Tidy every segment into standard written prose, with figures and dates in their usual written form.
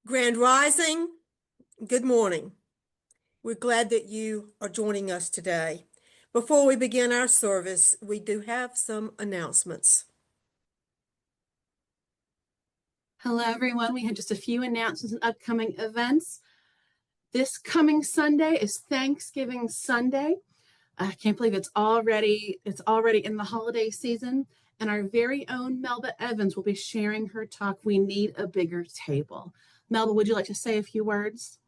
Grand Rising, good morning. We're glad that you are joining us today. Before we begin our service, we do have some announcements. Hello, everyone. We had just a few announcements and upcoming events. This coming Sunday is Thanksgiving Sunday. I can't believe it's already in the holiday season. And our very own Melba Evans will be sharing her talk, We Need a Bigger Table. Melba, would you like to say a few words?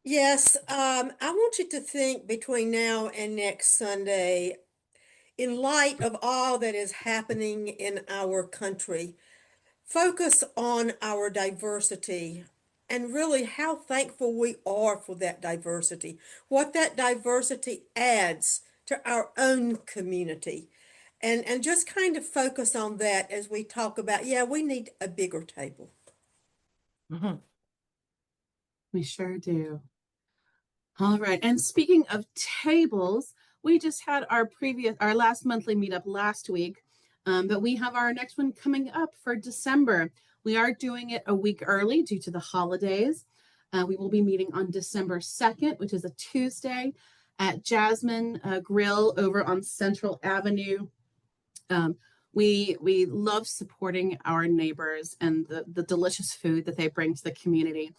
Yes, I want you to think between now and next Sunday, in light of all that is happening in our country, focus on our diversity and really how thankful we are for that diversity, what that diversity adds to our own community. And just kind of focus on that as we talk about, yeah, we need a bigger table. Mhm. We sure do. All right. And speaking of tables, we just had our last monthly meetup last week, but we have our next one coming up for December. We are doing it a week early due to the holidays. We will be meeting on December 2nd, which is a Tuesday, at Jasmine Grill over on Central Avenue. Um, we love supporting our neighbors and the delicious food that they bring to the community.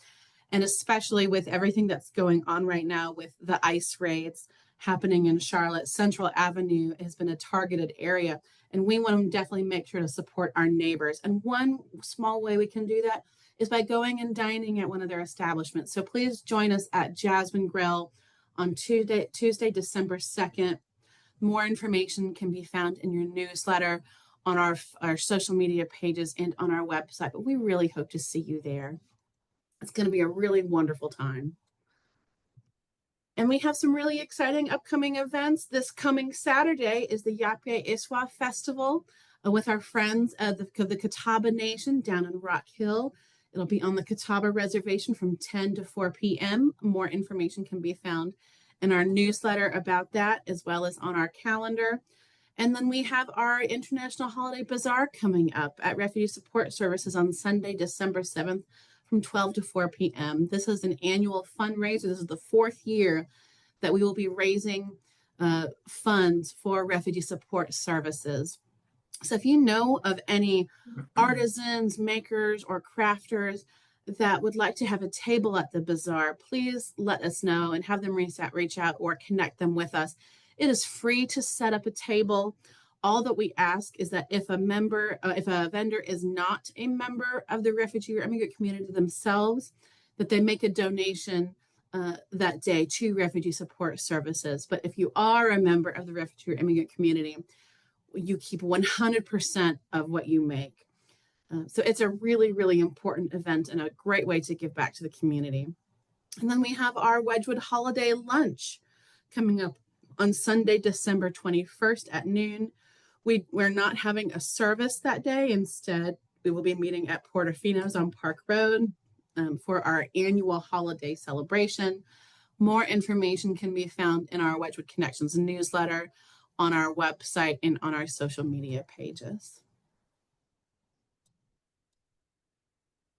And especially with everything that's going on right now with the ICE raids happening in Charlotte, Central Avenue has been a targeted area. And we want to definitely make sure to support our neighbors. And one small way we can do that is by going and dining at one of their establishments. So please join us at Jasmine Grill on Tuesday, December 2nd. More information can be found in your newsletter, on our social media pages, and on our website. But we really hope to see you there. It's going to be a really wonderful time. And we have some really exciting upcoming events. This coming Saturday is the Yapye Iswa Festival with our friends of the Catawba Nation down in Rock Hill. It'll be on the Catawba Reservation from 10 to 4 p.m. More information can be found in our newsletter about that, as well as on our calendar. And then we have our International Holiday Bazaar coming up at Refugee Support Services on Sunday, December 7th from 12 to 4 p.m. This is an annual fundraiser. This is the fourth year that we will be raising funds for refugee support services. So if you know of any artisans, makers, or crafters that would like to have a table at the bazaar, please let us know and have them reach out or connect them with us. It is free to set up a table. All that we ask is that if a vendor is not a member of the refugee or immigrant community themselves, that they make a donation that day to Refugee Support Services. But if you are a member of the refugee or immigrant community, you keep 100% of what you make. So it's a really, really important event and a great way to give back to the community. And then we have our Wedgwood Holiday Lunch coming up on Sunday, December 21st at noon. We're not having a service that day. Instead, we will be meeting at Portofino's on Park Road for our annual holiday celebration. More information can be found in our Wedgwood Connections newsletter, on our website, and on our social media pages.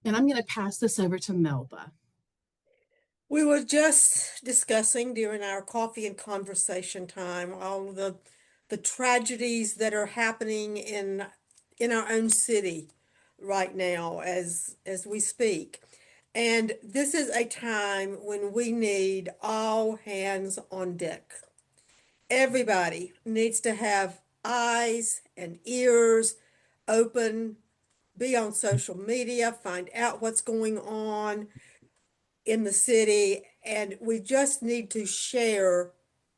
And I'm going to pass this over to Melba. We were just discussing during our coffee and conversation time all the tragedies that are happening in our own city right now as we speak. And this is a time when we need all hands on deck. Everybody needs to have eyes and ears open, be on social media, find out what's going on in the city, and we just need to share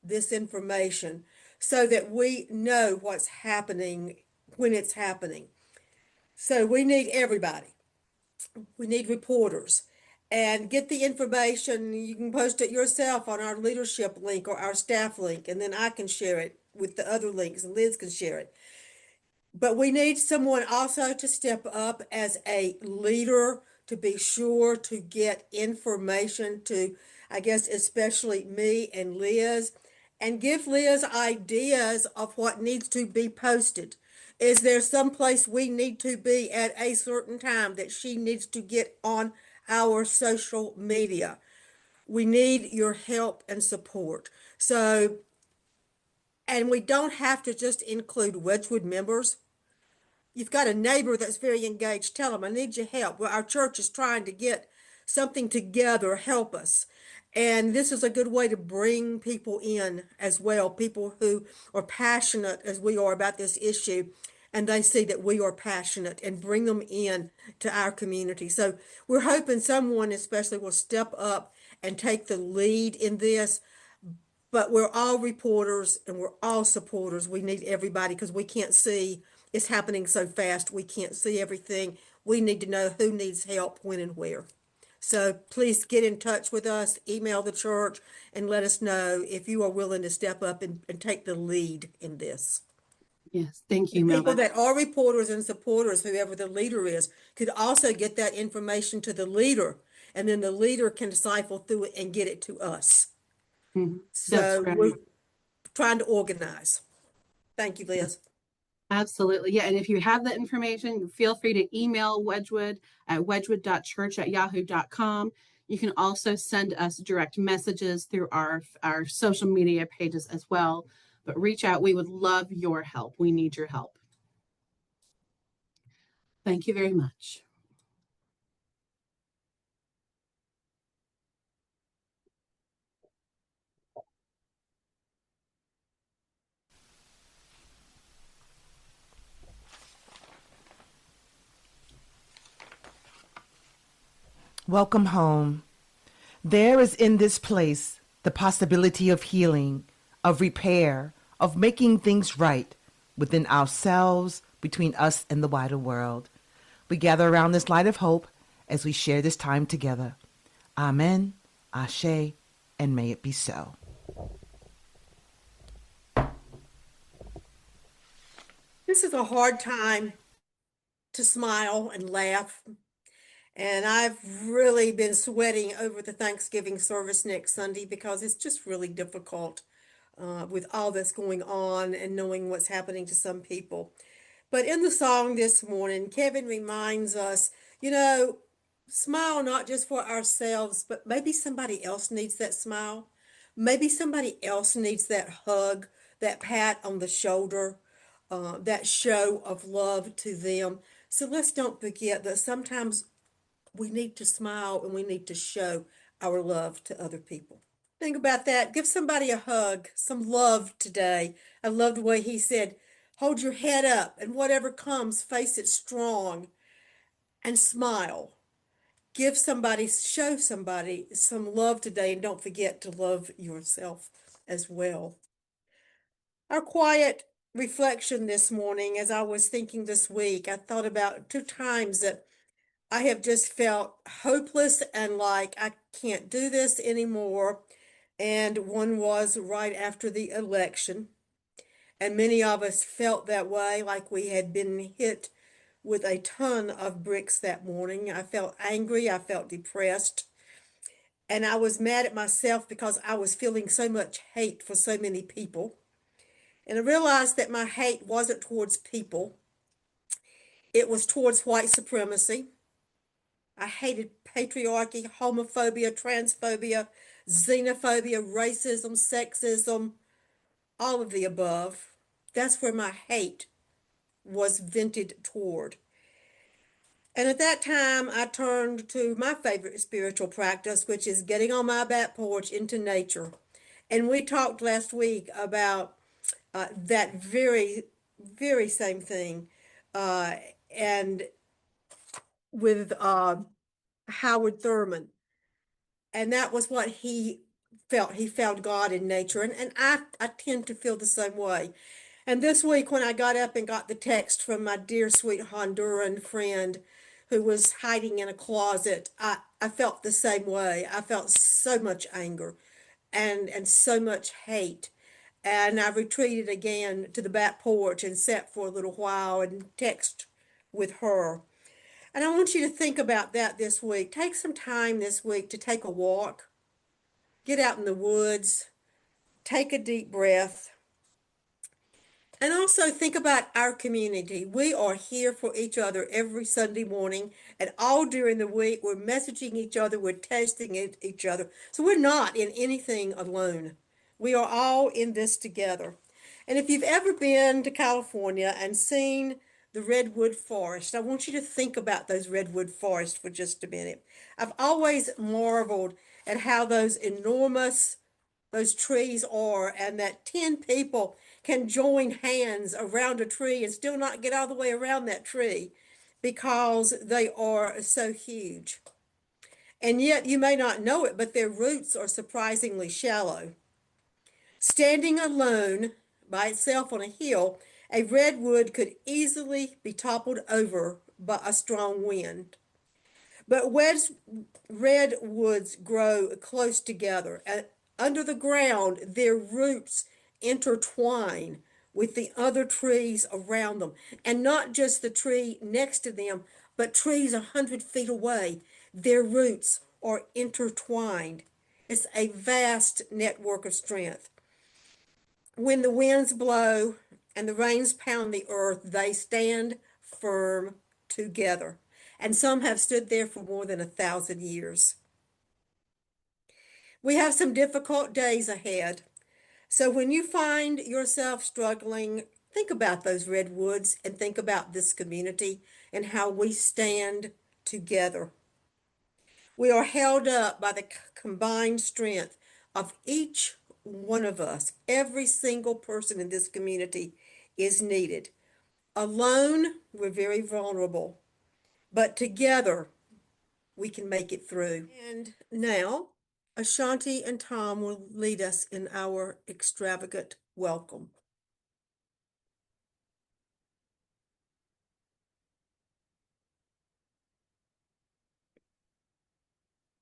this information so that we know what's happening when it's happening. So we need everybody. We need reporters. And get the information. You can post it yourself on our leadership link or our staff link, and then I can share it with the other links, and Liz can share it. But we need someone also to step up as a leader to be sure to get information to, I guess, especially me and Liz, and give Liz ideas of what needs to be posted. Is there some place we need to be at a certain time that she needs to get on our social media. We need your help and support. So, and we don't have to just include Wedgwood members. You've got a neighbor that's very engaged, tell them, I need your help. Well, our church is trying to get something together, help us. And this is a good way to bring people in as well, people who are passionate as we are about this issue, and they see that we are passionate and bring them in to our community. So we're hoping someone especially will step up and take the lead in this. But we're all reporters and we're all supporters. We need everybody because we can't see. It's happening so fast. We can't see everything. We need to know who needs help, when, and where. So please get in touch with us, email the church, and let us know if you are willing to step up and take the lead in this. Yes, thank you, And people Melba. that are reporters and supporters, whoever the leader is, could also get that information to the leader, and then the leader can decipher through it and get it to us. That's So we're right. trying to organize. Thank you, Yes, Liz. absolutely. Yeah. And if you have that information, feel free to email Wedgwood at wedgwood.church@yahoo.com. You can also send us direct messages through our social media pages as well. But reach out. We would love your help. We need your help. Thank you very much. Welcome home. There is in this place the possibility of healing, of repair, of making things right within ourselves, between us and the wider world. We gather around this light of hope as we share this time together. Amen, Ashe, and may it be so. This is a hard time to smile and laugh. And I've really been sweating over the Thanksgiving service next Sunday because it's just really difficult with all that's going on and knowing what's happening to some people. But in the song this morning, Kevin reminds us, you know, smile not just for ourselves, but maybe somebody else needs that smile. Maybe somebody else needs that hug, that pat on the shoulder, that show of love to them. So let's don't forget that sometimes we need to smile and we need to show our love to other people. Think about that. Give somebody a hug, some love today. I love the way he said, hold your head up and whatever comes, face it strong and smile. Give somebody, show somebody some love today, and don't forget to love yourself as well. Our quiet reflection this morning, as I was thinking this week, I thought about two times that I have just felt hopeless and like I can't do this anymore. And one was right after the election. And many of us felt that way, like we had been hit with a ton of bricks that morning. I felt angry, I felt depressed, and I was mad at myself because I was feeling so much hate for so many people. And I realized that my hate wasn't towards people, it was towards white supremacy. I hated patriarchy, homophobia, transphobia, xenophobia, racism, sexism, all of the above. That's where my hate was vented toward. And at that time, I turned to my favorite spiritual practice, which is getting on my back porch into nature. And we talked last week about that very same thing. Uh, and with Howard Thurman. And that was what he felt. He found God in nature. And I tend to feel the same way. And this week, when I got up and got the text from my dear, sweet Honduran friend who was hiding in a closet, I felt the same way. I felt so much anger and so much hate. And I retreated again to the back porch and sat for a little while and text with her. And I want you to think about that this week. Take some time this week to take a walk, get out in the woods, take a deep breath, And also think about our community. We are here for each other every Sunday morning and all during the week. We're messaging each other, we're testing each other. So we're not in anything alone. We are all in this together. And if you've ever been to California and seen the redwood forest, I want you to think about those redwood forests for just a minute. I've always marveled at how those trees are, and that 10 people can join hands around a tree and still not get all the way around that tree because they are so huge. And yet you may not know it, but their roots are surprisingly shallow. Standing alone by itself on a hill, a redwood could easily be toppled over by a strong wind. But redwoods grow close together, and under the ground, their roots intertwine with the other trees around them. And not just the tree next to them, but trees 100 feet away. Their roots are intertwined. It's a vast network of strength. When the winds blow and the rains pound the earth, they stand firm together. And some have stood there for more than 1,000 years. We have some difficult days ahead. So when you find yourself struggling, think about those redwoods and think about this community and how we stand together. We are held up by the combined strength of each one of us. Every single person in this community is needed. Alone, we're very vulnerable, but together, we can make it through. And now, Ashanti and Tom will lead us in our extravagant welcome.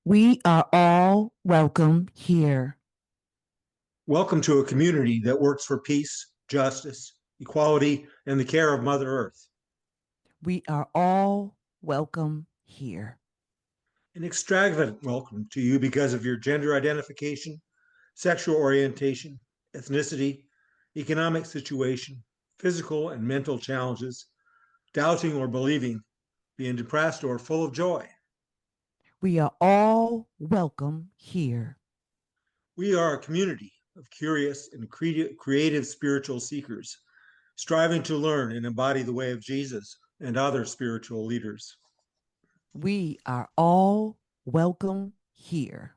We are all welcome here. Welcome to a community that works for peace, justice, equality, and the care of Mother Earth. We are all welcome here. An extravagant welcome to you because of your gender identification, sexual orientation, ethnicity, economic situation, physical and mental challenges, doubting or believing, being depressed or full of joy. We are all welcome here. We are a community of curious and creative spiritual seekers, striving to learn and embody the way of Jesus and other spiritual leaders. We are all welcome here.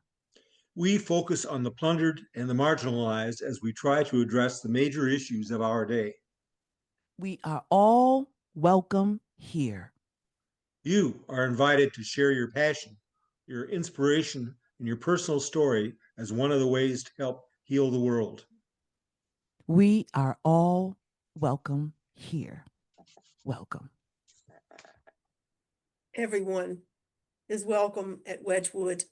We focus on the plundered and the marginalized as we try to address the major issues of our day. We are all welcome here. You are invited to share your passion, your inspiration, and your personal story as one of the ways to help heal the world. We are all welcome here. Welcome. Everyone is welcome at Wedgwood.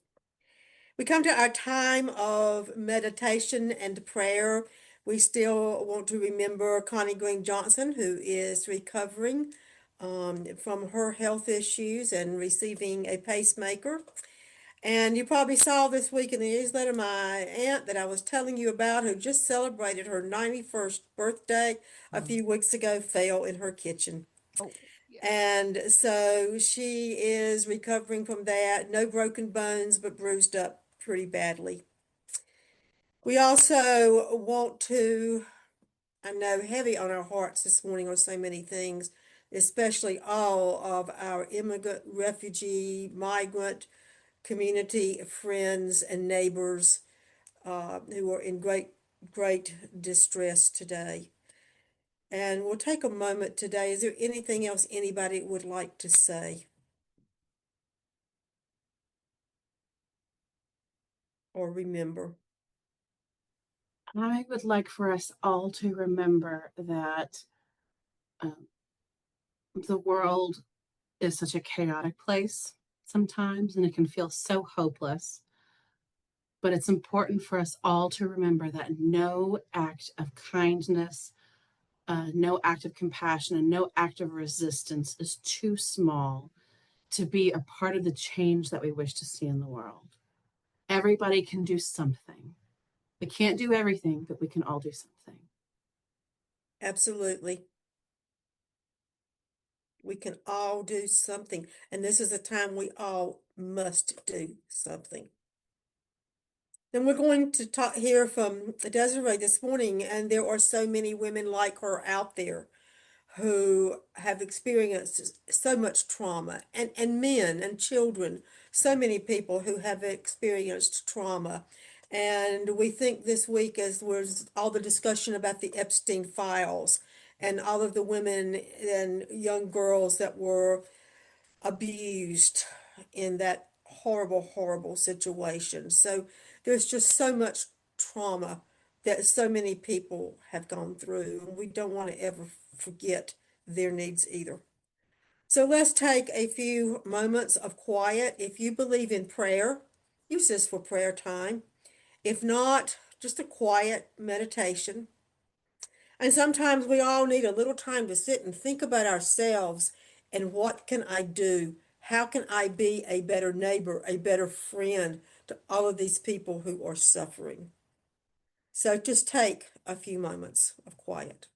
We come to our time of meditation and prayer. We still want to remember Connie Green Johnson, who is recovering from her health issues and receiving a pacemaker. And you probably saw this week in the newsletter my aunt that I was telling you about, who just celebrated her 91st birthday a few weeks ago, fell in her kitchen. Oh, yeah. And so she is recovering from that. No broken bones, but bruised up pretty badly. We also want to, I know heavy on our hearts this morning are so many things, especially all of our immigrant, refugee, migrant community friends and neighbors who are in great distress today. And we'll take a moment today. Is there anything else anybody would like to say or remember? I would like for us all to remember that the world is such a chaotic place sometimes, and it can feel so hopeless. But it's important for us all to remember that no act of kindness, no act of compassion, and no act of resistance is too small to be a part of the change that we wish to see in the world. Everybody can do something. We can't do everything, but we can all do something. Absolutely. We can all do something, and this is a time we all must do something. Then we're going to hear from Desiree this morning, and there are so many women like her out there who have experienced so much trauma, and men and children, so many people who have experienced trauma. And we think this week, as was all the discussion about the Epstein files and all of the women and young girls that were abused in that horrible, horrible situation. So there's just so much trauma that so many people have gone through, and we don't want to ever forget their needs either. So let's take a few moments of quiet. If you believe in prayer, use this for prayer time. If not, just a quiet meditation. And sometimes we all need a little time to sit and think about ourselves and what can I do? How can I be a better neighbor, a better friend to all of these people who are suffering? So just take a few moments of quiet.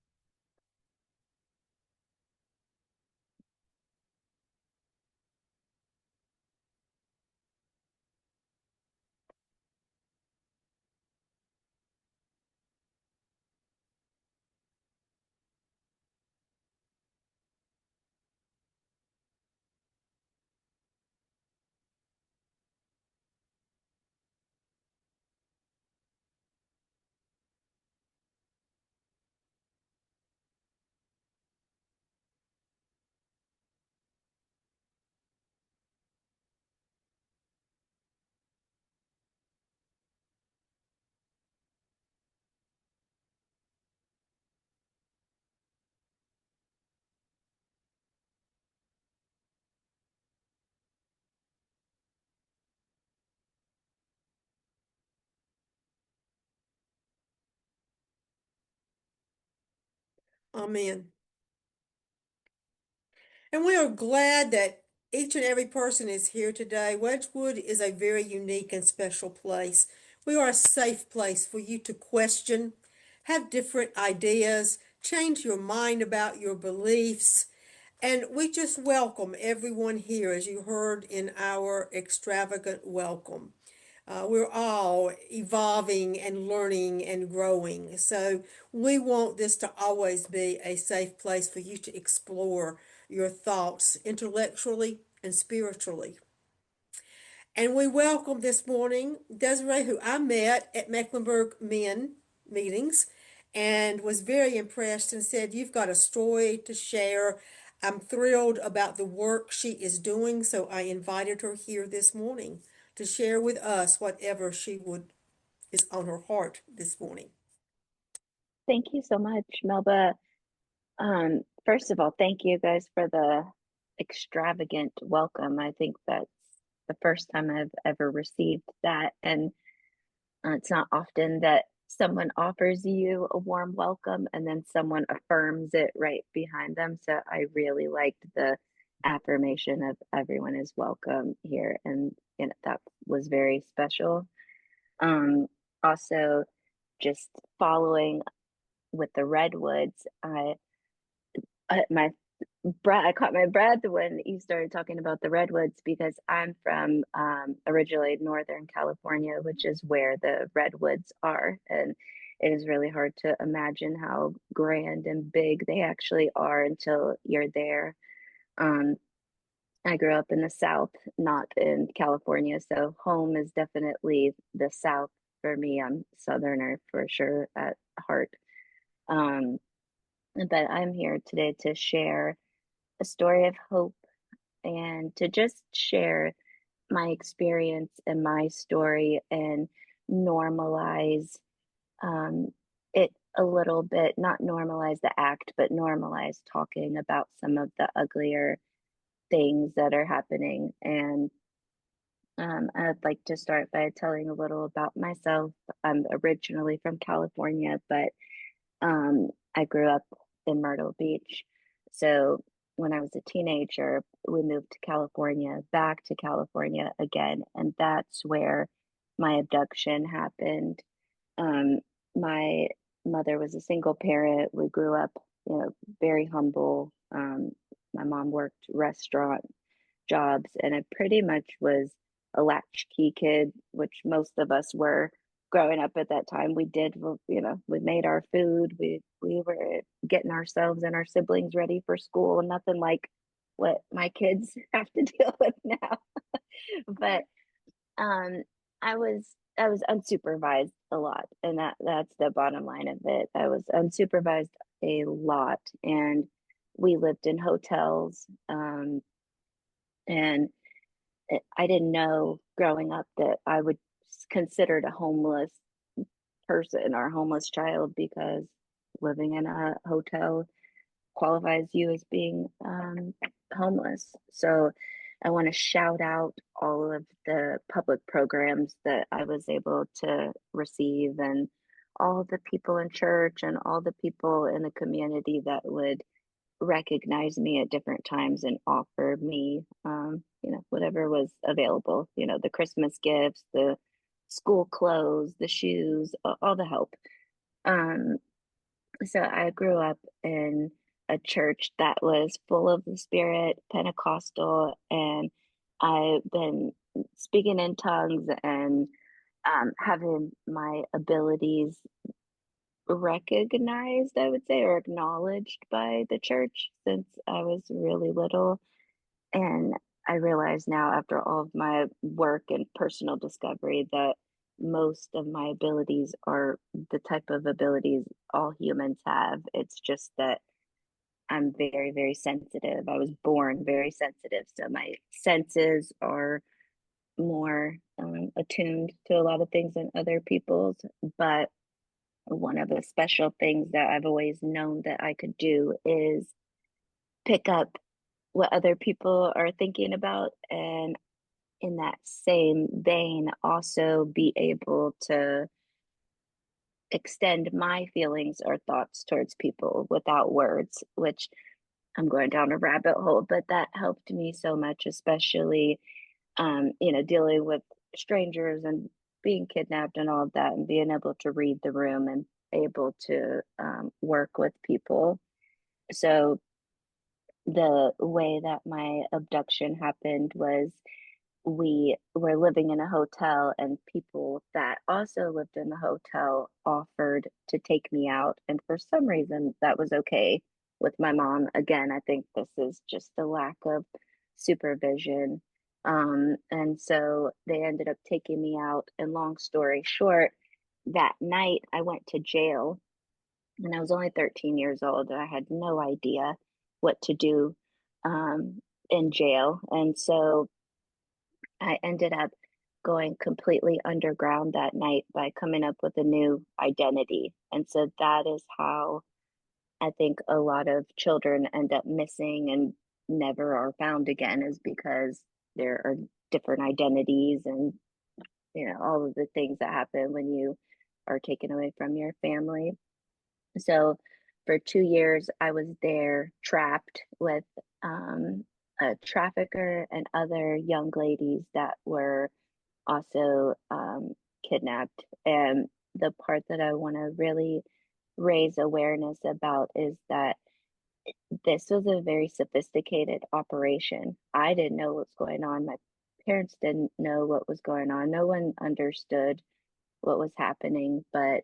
Amen. And we are glad that each and every person is here today. Wedgwood is a very unique and special place. We are a safe place for you to question, have different ideas, change your mind about your beliefs. And we just welcome everyone here, as you heard in our extravagant welcome. We're all evolving and learning and growing. So we want this to always be a safe place for you to explore your thoughts intellectually and spiritually. And we welcome this morning Desiree, who I met at Mecklenburg Men meetings and was very impressed and said, "You've got a story to share." I'm thrilled about the work she is doing, so I invited her here this morning to share with us whatever she would is on her heart this morning. Thank you so much, Melba. First of all, thank you guys for the extravagant welcome. I think that's the first time I've ever received that. And it's not often that someone offers you a warm welcome and then someone affirms it right behind them. So I really liked the affirmation of everyone is welcome here. And that was very special. Also, just following with the redwoods, my breath, I caught my breath when you started talking about the redwoods because I'm from originally Northern California, which is where the redwoods are, and it is really hard to imagine how grand and big they actually are until you're there. Um, I grew up in the South, not in California, so home is definitely the South for me. I'm Southerner for sure at heart. Um, but I'm here today to share a story of hope and to just share my experience and my story and normalize um, it a little bit, not normalize the act, but normalize talking about some of the uglier things that are happening. And I'd like to start by telling a little about myself. I'm originally from California, but I grew up in Myrtle Beach. So when I was a teenager, we moved to California, back to California again, and that's where my abduction happened. Um, my mother was a single parent. We grew up, very humble. My mom worked restaurant jobs, and I pretty much was a latchkey kid, which most of us were growing up at that time. We did, we made our food. We were getting ourselves and our siblings ready for school. Nothing like what my kids have to deal with now. But um, I was unsupervised a lot, and that's the bottom line of it. I was unsupervised a lot, and we lived in hotels. And I didn't know growing up that I would considered a homeless person or a homeless child, because living in a hotel qualifies you as being homeless. So I want to shout out all of the public programs that I was able to receive, and all the people in church and all the people in the community that would recognize me at different times and offer me, whatever was available, the Christmas gifts, the school clothes, the shoes, all the help. Um, so I grew up in a church that was full of the Spirit, Pentecostal, and I've been speaking in tongues and having my abilities recognized, I would say, or acknowledged by the church since I was really little. And I realize now, after all of my work and personal discovery, that most of my abilities are the type of abilities all humans have. It's just that I'm very, very sensitive. I was born very sensitive. So my senses are more attuned to a lot of things than other people's. But one of the special things that I've always known that I could do is pick up what other people are thinking about, and in that same vein also be able to extend my feelings or thoughts towards people without words, which I'm going down a rabbit hole, but that helped me so much, especially dealing with strangers and being kidnapped and all of that, and being able to read the room and able to work with people. So the way that my abduction happened was, we were living in a hotel, and people that also lived in the hotel offered to take me out. And for some reason, that was okay with my mom. Again, I think this is just a lack of supervision. And so they ended up taking me out. And long story short, that night I went to jail, and I was only 13 years old. And I had no idea what to do in jail. And so I ended up going completely underground that night by coming up with a new identity. And so that is how I think a lot of children end up missing and never are found again, is because there are different identities, and all of the things that happen when you are taken away from your family. So for 2 years, I was there trapped with a trafficker and other young ladies that were also kidnapped. And the part that I want to really raise awareness about is that this was a very sophisticated operation. I didn't know what was going on. My parents didn't know what was going on. No one understood what was happening, but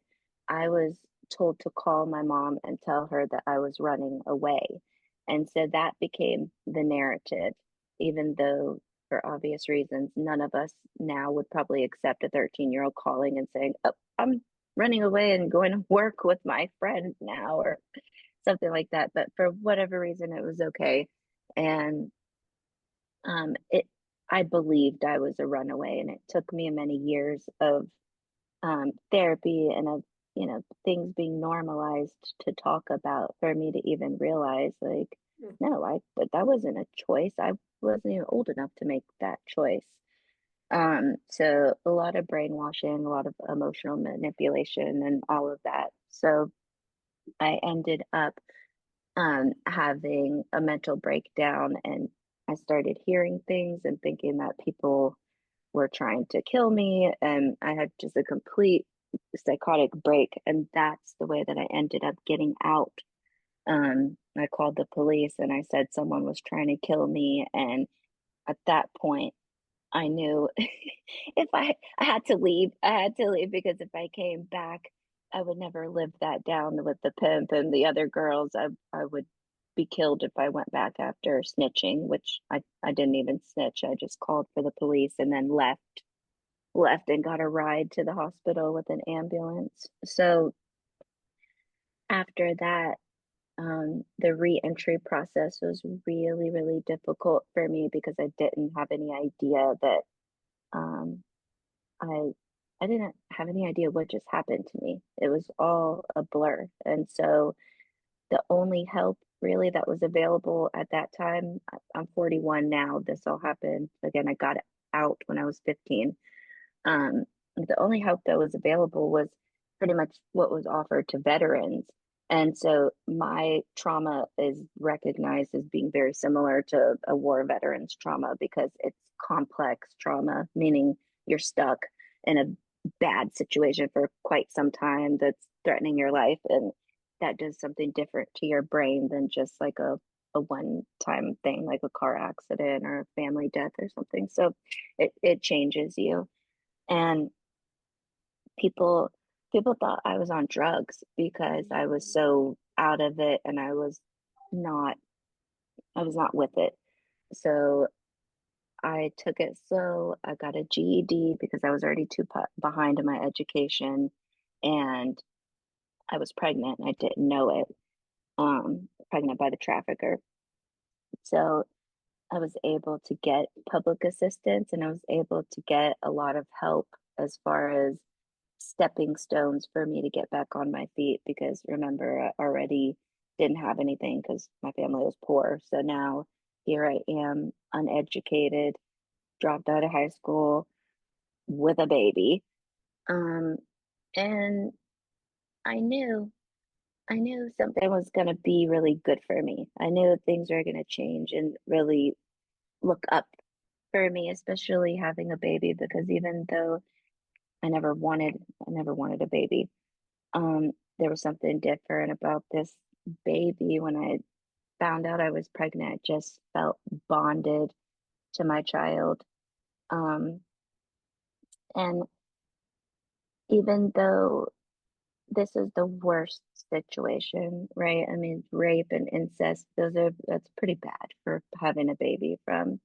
I was told to call my mom and tell her that I was running away. And so that became the narrative, even though, for obvious reasons, none of us now would probably accept a 13-year-old calling and saying, oh, I'm running away and going to work with my friend now, or something like that. But for whatever reason, it was okay. And it I believed I was a runaway, and it took me many years of therapy and of things being normalized to talk about for me to even realize, like, no, but that wasn't a choice. I wasn't even old enough to make that choice. So a lot of brainwashing, a lot of emotional manipulation, and all of that. So I ended up having a mental breakdown, and I started hearing things and thinking that people were trying to kill me, and I had just a complete psychotic break, and that's the way that I ended up getting out. I called the police and I said someone was trying to kill me, and at that point I knew if I had to leave, I had to leave, because if I came back, I would never live that down with the pimp and the other girls. I would be killed if I went back after snitching, which I didn't even snitch. I just called for the police and then left and got a ride to the hospital with an ambulance. So after that, the re-entry process was really, really difficult for me because I didn't have any idea that um, I I didn't have any idea what just happened to me. It was all a blur. And so the only help really that was available at that time, I'm 41 now. This all happened again. I got out when I was 15. Um, the only help that was available was pretty much what was offered to veterans. And so my trauma is recognized as being very similar to a war veteran's trauma because it's complex trauma, meaning you're stuck in a bad situation for quite some time that's threatening your life. And that does something different to your brain than just like a one time thing, like a car accident or a family death or something. So it changes you. And people people thought I was on drugs because I was so out of it, and not I was not with it. So I took it slow. I got a GED because I was already too behind in my education, and I was pregnant and I didn't know it. Pregnant by the trafficker. So I was able to get public assistance, and I was able to get a lot of help as far as stepping stones for me to get back on my feet, because remember, I already didn't have anything because my family was poor. So now here I am, uneducated, dropped out of high school with a baby. Um, and I knew I knew something was going to be really good for me. I knew things were going to change and really look up for me, especially having a baby, because even though I never wanted a baby. There was something different about this baby. When I found out I was pregnant, I just felt bonded to my child. Um, and even though this is the worst situation, right? I mean, rape and incest, that's pretty bad for having a baby from.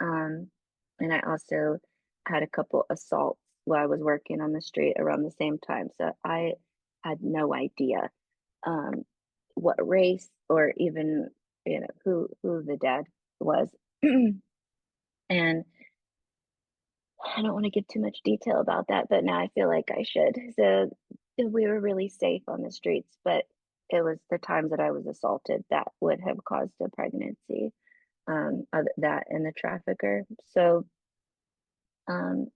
Um, and I also had a couple assaults while I was working on the street around the same time. So I had no idea um, what race or even who the dad was. And I don't want to give too much detail about that, but now I feel like I should. So we were really safe on the streets, but it was the times that I was assaulted that would have caused a pregnancy, that and the trafficker. So um,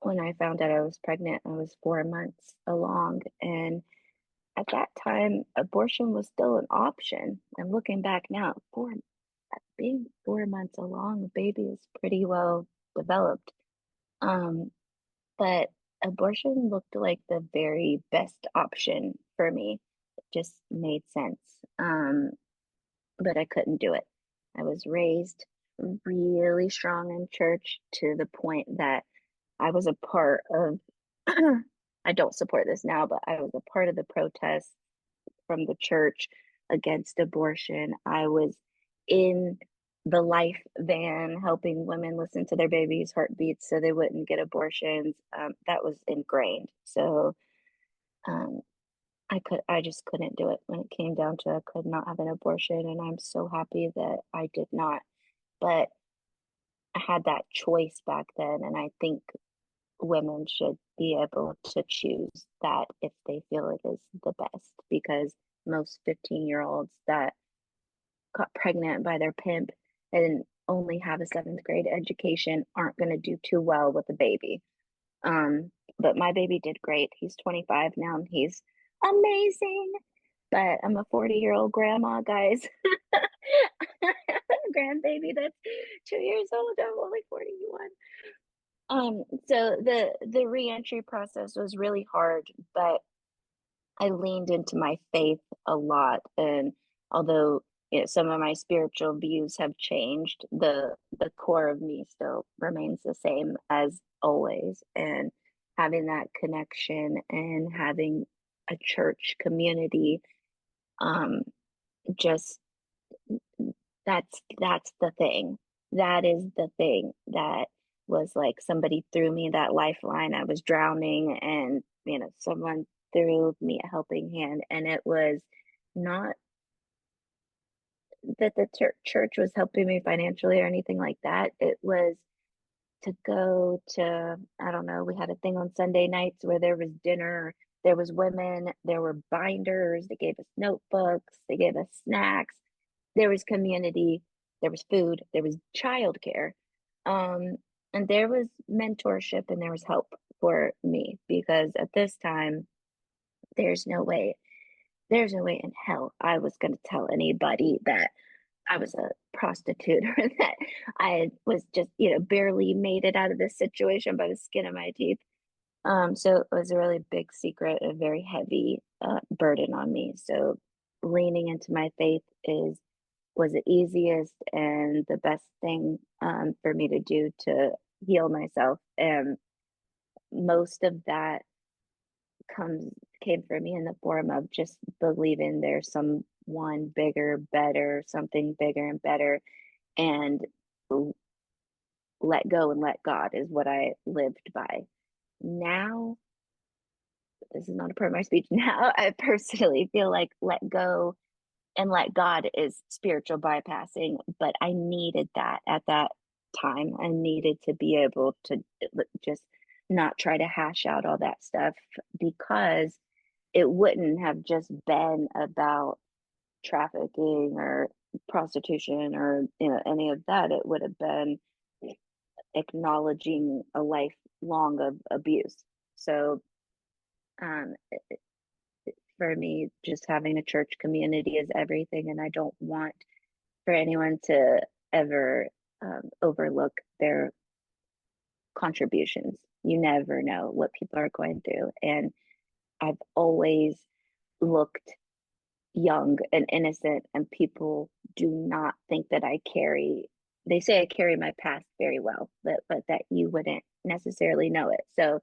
when I found out I was pregnant, I was 4 months along, and at that time, abortion was still an option. And looking back now, being 4 months along, the baby is pretty well developed. Um, but abortion looked like the very best option for me. It just made sense. But I couldn't do it. I was raised really strong in church to the point that I was a part of, I don't support this now, but I was a part of the protests from the church against abortion. I was in the life van helping women listen to their babies' heartbeats so they wouldn't get abortions. That was ingrained. So um, I just couldn't do it when it came down to I could not have an abortion, and I'm so happy that I did not. But I had that choice back then, and I think women should be able to choose that if they feel it is the best, because most 15-year-olds that got pregnant by their pimp and only have a seventh grade education aren't going to do too well with a baby. But my baby did great. He's 25 now and he's amazing. But I'm a 40-year-old grandma, guys. Grandbaby that's 2 years old. I'm only 41. So the reentry process was really hard, but I leaned into my faith a lot. And although some of my spiritual views have changed, the core of me still remains the same as always. And having that connection and having a church community, um, just that's the thing. That is the thing that was like somebody threw me that lifeline. I was drowning, and someone threw me a helping hand, and it was not that the church was helping me financially or anything like that. It was to go to, I don't know, we had a thing on Sunday nights where there was dinner, there was women, there were binders, they gave us notebooks, they gave us snacks, there was community, there was food, there was childcare, um, and there was mentorship and there was help for me because at this time, there's no way, there's no way in hell I was going to tell anybody that I was a prostitute or that I was just, barely made it out of this situation by the skin of my teeth. So it was a really big secret, a very heavy burden on me. So leaning into my faith is was the easiest and the best thing for me to do to heal myself. And most of that comes came for me in the form of just believing there's someone bigger, better, something bigger and better, and let go and let God is what I lived by. Now, this is not a part of my speech. Now, I personally feel like let go and let God is spiritual bypassing, but I needed that at that time. I needed to be able to just not try to hash out all that stuff because it wouldn't have just been about trafficking or prostitution or any of that. It would have been acknowledging a lifelong of abuse. So um, for me, just having a church community is everything, and I don't want for anyone to ever overlook their contributions. You never know what people are going through, and I've always looked young and innocent, and people do not think that I carry. They say I carry my past very well, but that you wouldn't necessarily know it. So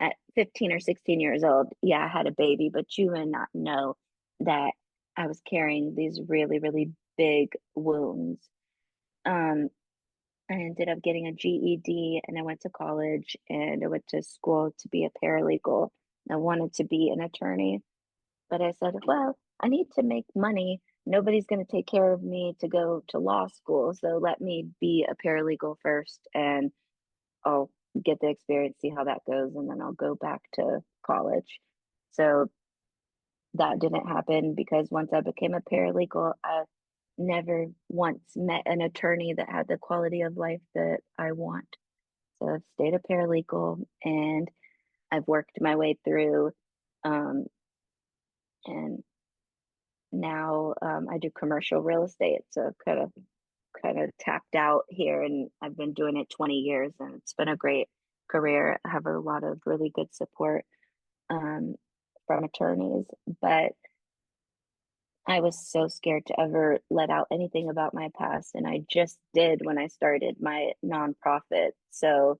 at 15 or 16 years old, yeah, I had a baby, but you would not know that I was carrying these really, really big wounds. Um, I ended up getting a GED and I went to college and I went to school to be a paralegal. I wanted to be an attorney, but I said, well, I need to make money. Nobody's going to take care of me to go to law school. So let me be a paralegal first and I'll get the experience, see how that goes, and then I'll go back to college. So that didn't happen because once I became a paralegal, I never once met an attorney that had the quality of life that I want. So I've stayed a paralegal and I've worked my way through. Um, and now I do commercial real estate. So I've kind of tapped out here and I've been doing it 20 years and it's been a great career. I have a lot of really good support um, from attorneys, but I was so scared to ever let out anything about my past. And I just did when I started my nonprofit. So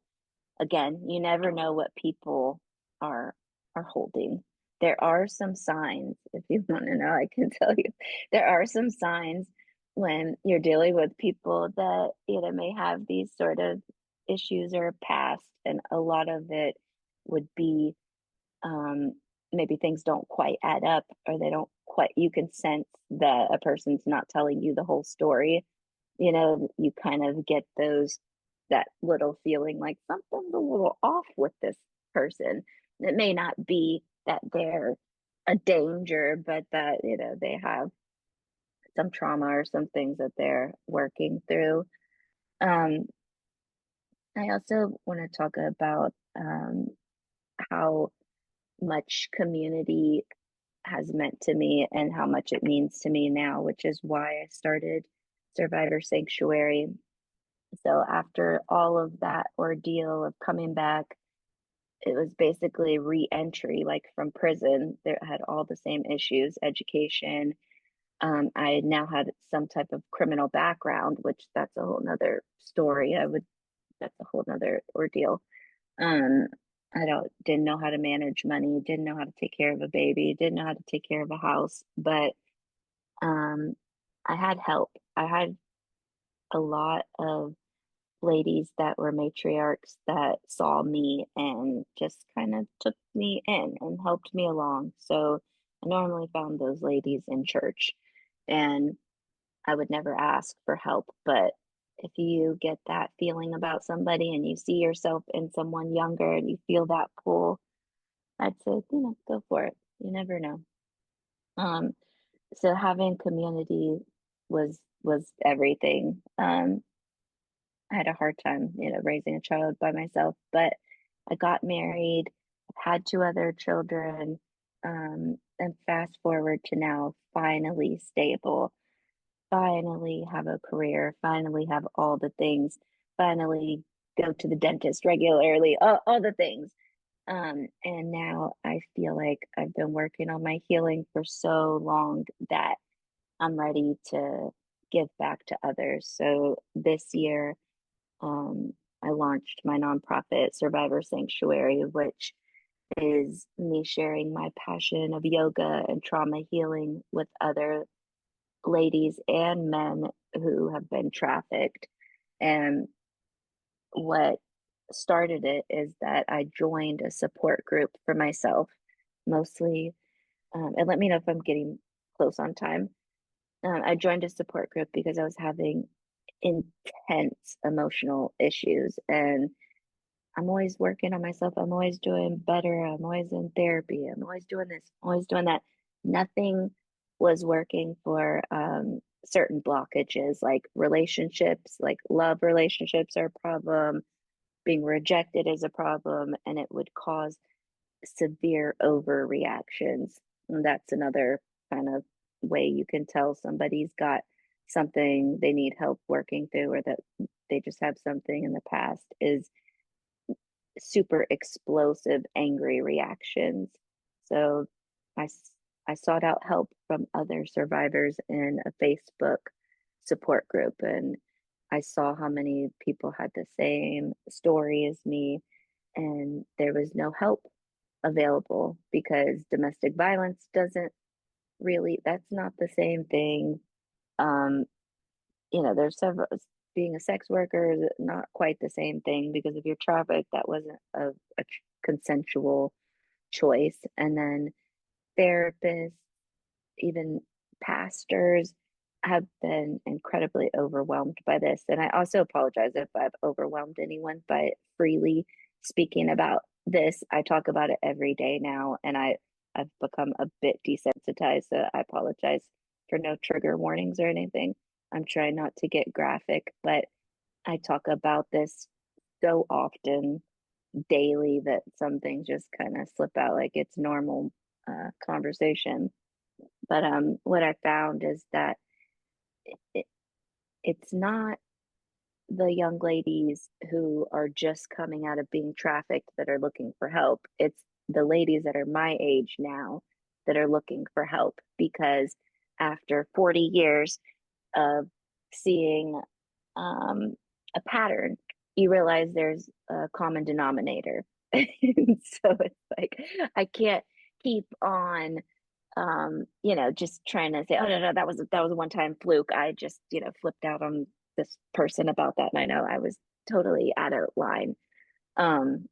again, you never know what people are are holding. There are some signs, if you want to know, I can tell you. There are some signs when you're dealing with people that may have these sort of issues or past, and a lot of it would be um, maybe things don't quite add up, or they don't quite. You can sense that a person's not telling you the whole story. You kind of get that little feeling like something's a little off with this person. It may not be that they're a danger, but that they have some trauma or some things that they're working through. um I also want to talk about how much community has meant to me and how much it means to me now, which is why I started Survivor Sanctuary. So after all of that ordeal of coming back, it was basically re-entry, like from prison. There had all the same issues, education. I now had some type of criminal background, which that's a whole nother story. That's a whole nother ordeal. Um, I didn't know how to manage money, didn't know how to take care of a baby, didn't know how to take care of a house, but um, I had help. I had a lot of ladies that were matriarchs that saw me and just kind of took me in and helped me along. So I normally found those ladies in church, and I would never ask for help. But if you get that feeling about somebody and you see yourself in someone younger and you feel that pull, I'd say, go for it. You never know. Um, so having community was everything. I had a hard time, raising a child by myself, but I got married, I've had two other children, and fast forward to now, finally stable, finally have a career, finally have all the things, finally go to the dentist regularly, all the things. And now I feel like I've been working on my healing for so long that I'm ready to give back to others. So this year, I launched my nonprofit Survivor Sanctuary, which is me sharing my passion of yoga and trauma healing with other ladies and men who have been trafficked. And what started it is that I joined a support group for myself, mostly. And let me know if I'm getting close on time. I joined a support group because I was having intense emotional issues, and I'm always working on myself. I'm always doing better. I'm always in therapy. I'm always doing this, always doing that. Nothing was working for certain blockages, like relationships, like love relationships are a problem. Being rejected is a problem, and it would cause severe overreactions. And that's another kind of way you can tell somebody's got something they need help working through, or that they just have something in the past, is super explosive, angry reactions. So I, I sought out help from other survivors in a Facebook support group, and I saw how many people had the same story as me, and there was no help available because domestic violence doesn't really, that's not the same thing. Um, there's several, being a sex worker is not quite the same thing, because if you're trafficked, that wasn't a consensual choice. And then therapists, even pastors, have been incredibly overwhelmed by this. And I also apologize if I've overwhelmed anyone by freely speaking about this. I talk about it every day now, and I've become a bit desensitized. So I apologize for no trigger warnings or anything. I'm trying not to get graphic, but I talk about this so often, daily, that some things just kind of slip out like it's normal conversation. But what I found is that it, it's not the young ladies who are just coming out of being trafficked that are looking for help. It's the ladies that are my age now that are looking for help, because after 40 years of seeing a pattern, you realize there's a common denominator. So it's like, I can't keep on just trying to say, oh no, that was a one-time fluke. I just, flipped out on this person about that. And I know I was totally out of line. Um,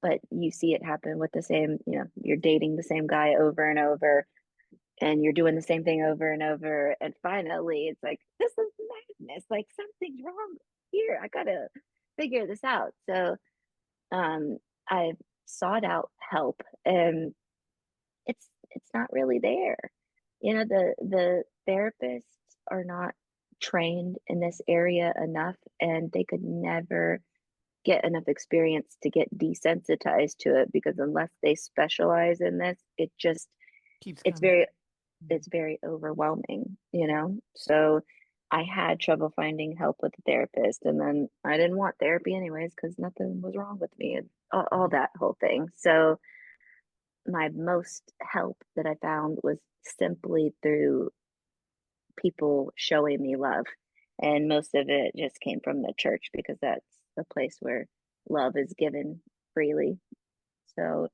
but you see it happen with the same, you're dating the same guy over and over, and you're doing the same thing over and over. And finally it's like, this is madness. Like, something's wrong here. I gotta figure this out. So I've sought out help, and it's not really there. The therapists are not trained in this area enough, and they could never get enough experience to get desensitized to it, because unless they specialize in this, Keeps it's coming. very it's very overwhelming. So I had trouble finding help with a therapist, and then I didn't want therapy anyways because nothing was wrong with me, and all that whole thing. So my most help that I found was simply through people showing me love. And most of it just came from the church because that's the place where love is given freely. So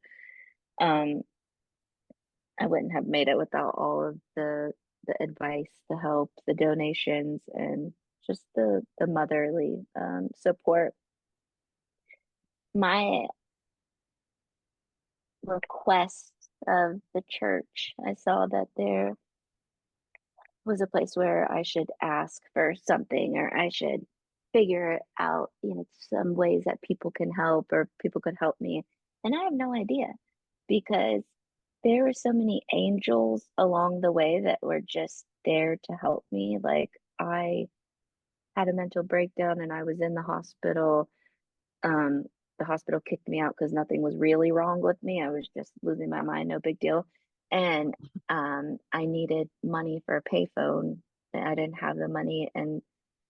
um, I wouldn't have made it without all of the advice, the help, the donations, and just the motherly support. My request of the church, I saw that there was a place where I should ask for something, or I should figure out, some ways that people can help or people could help me. And I have no idea because there were so many angels along the way that were just there to help me. Like, I had a mental breakdown and I was in the hospital. Um, the hospital kicked me out because nothing was really wrong with me. I was just losing my mind, no big deal. And I needed money for a payphone. And I didn't have the money, and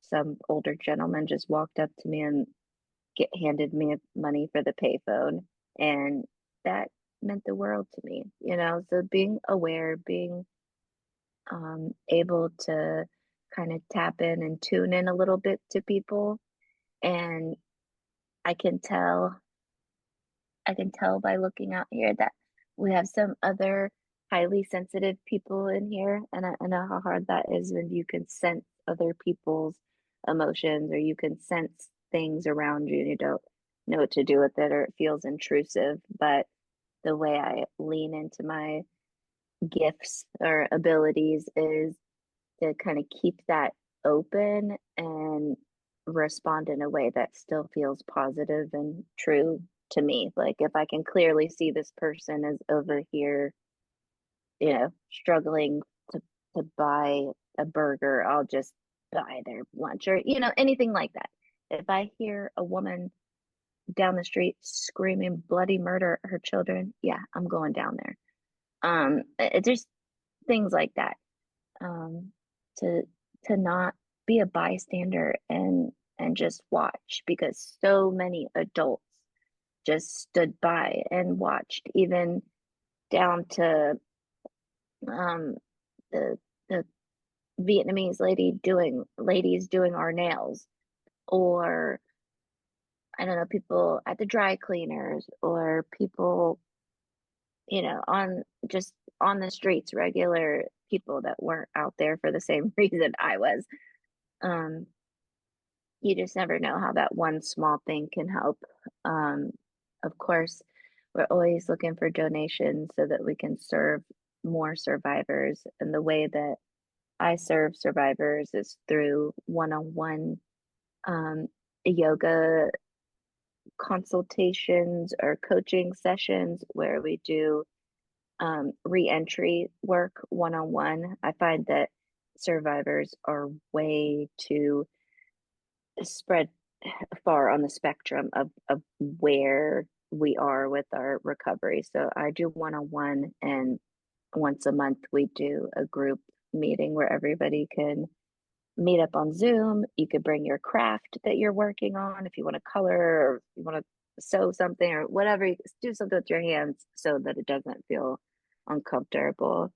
some older gentleman just walked up to me and handed me money for the payphone, and that meant the world to me. So being aware, being able to kind of tap in and tune in a little bit to people, and I can tell I can tell by looking out here that we have some other highly sensitive people in here, and I know how hard that is when you can sense other people's emotions, or you can sense things around you and you don't know what to do with it, or it feels intrusive. But the way I lean into my gifts or abilities is to kind of keep that open and respond in a way that still feels positive and true to me. Like, if I can clearly see this person is over here, struggling to buy a burger, I'll just buy their lunch, or anything like that. If I hear a woman down the street screaming bloody murder at her children, yeah, I'm going down there. It's just things like that. um, to not be a bystander and just watch, because so many adults just stood by and watched, even down to um, the the Vietnamese ladies doing our nails, or I don't know, people at the dry cleaners, or people on just on the streets, regular people that weren't out there for the same reason I was. um you just never know how that one small thing can help. Um, of course, we're always looking for donations so that we can serve more survivors. And the way that I serve survivors is through one-on-one um, yoga consultations or coaching sessions where we do re-entry work one-on-one. I find that survivors are way too spread far on the spectrum of where we are with our recovery. So I do one-on-one, and once a month we do a group meeting where everybody can meet up on Zoom. You could bring your craft that you're working on if you want to color, or you want to sew something, or whatever. You do something with your hands so that it doesn't feel uncomfortable.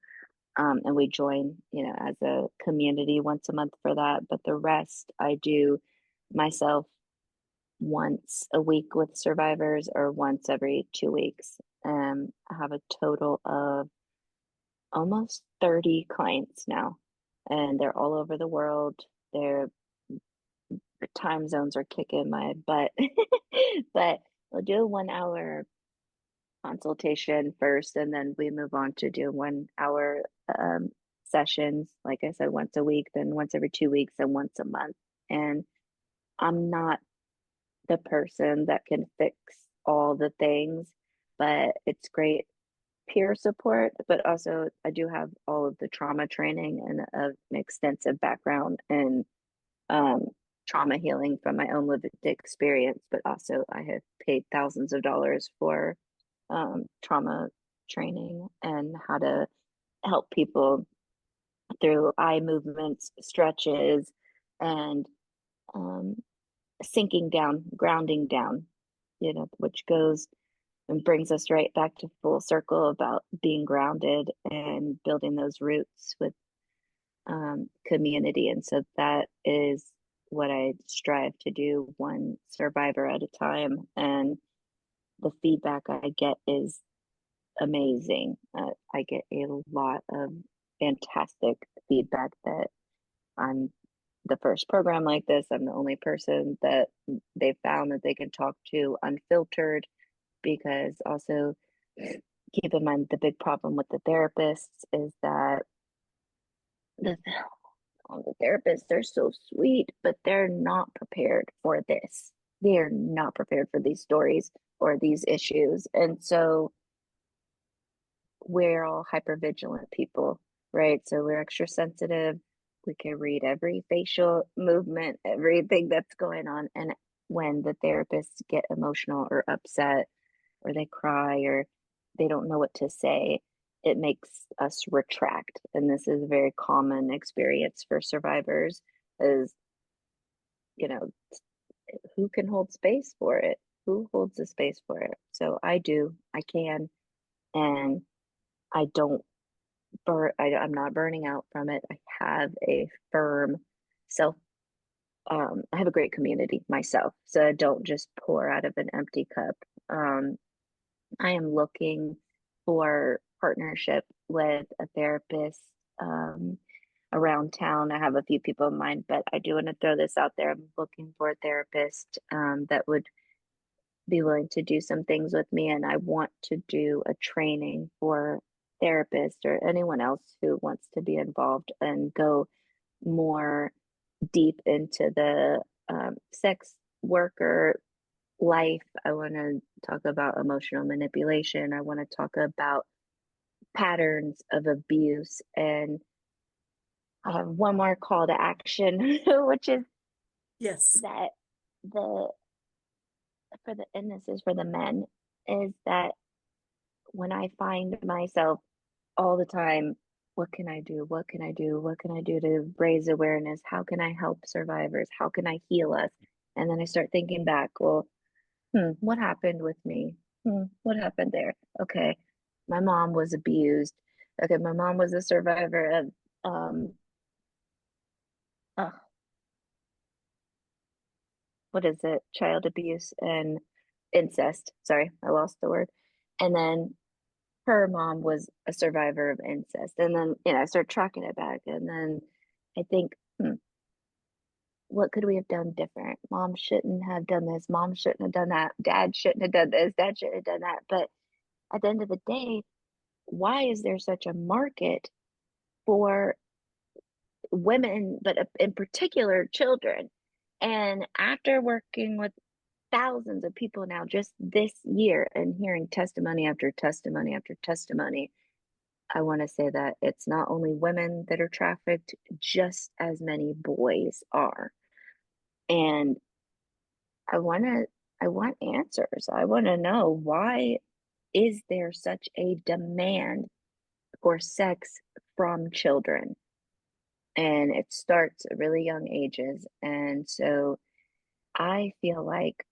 And we join, as a community once a month for that. But the rest I do myself once a week with survivors, or once every 2 weeks. I have a total of almost 30 clients now, and they're all over the world. Their time zones are kicking my butt, but we'll do a 1 hour consultation first, and then we move on to do 1 hour sessions. Like I said, once a week, then once every 2 weeks, and once a month. And I'm not the person that can fix all the things, but it's great peer support. But also, I do have all of the trauma training and an extensive background in um, trauma healing from my own lived experience. But also, I have paid thousands of dollars for trauma training and how to help people through eye movements, stretches, and sinking down, grounding down, which goes and brings us right back to full circle about being grounded and building those roots with community. And so that is what I strive to do, one survivor at a time. And the feedback I get is amazing. I get a lot of fantastic feedback that I'm the first program like this. I'm the only person that they found that they can talk to unfiltered, because also keep in mind the big problem with the therapists is that the therapists, they're so sweet, but they're not prepared for this. They're not prepared for these stories or these issues. And so we're all hyper vigilant people, right? So we're extra sensitive. We can read every facial movement, everything that's going on. And when the therapists get emotional or upset, or they cry, or they don't know what to say, it makes us retract. And this is a very common experience for survivors is, who can hold space for it? Who holds the space for it? So I do, I can, and I don't I'm not burning out from it. I have a firm self, I have a great community myself. So I don't just pour out of an empty cup. I am looking for partnership with a therapist around town. I have a few people in mind, but I do want to throw this out there. I'm looking for a therapist that would be willing to do some things with me. And I want to do a training for therapists or anyone else who wants to be involved and go more deep into the sex worker life. I want to talk about emotional manipulation. I want to talk about patterns of abuse. And I have one more call to action, which is Yes. that and this is for the men, is that when I find myself all the time, what can I do? What can I do? What can I do to raise awareness? How can I help survivors? How can I heal us? And then I start thinking back, well, what happened with me? What happened there? Okay, my mom was abused. Okay, my mom was a survivor of uh, what is it? Child abuse and incest. Sorry, I lost the word. And then her mom was a survivor of incest. And then, I start tracking it back. And then I think, what could we have done different? Mom shouldn't have done this. Mom shouldn't have done that. Dad shouldn't have done this. Dad shouldn't have done that. But at the end of the day, why is there such a market for women, but in particular children? And after working with thousands of people now just this year and hearing testimony after testimony after testimony, I want to say that it's not only women that are trafficked, just as many boys are. And I want answers. I want to know, why is there such a demand for sex from children? And it starts at really young ages. And so I feel like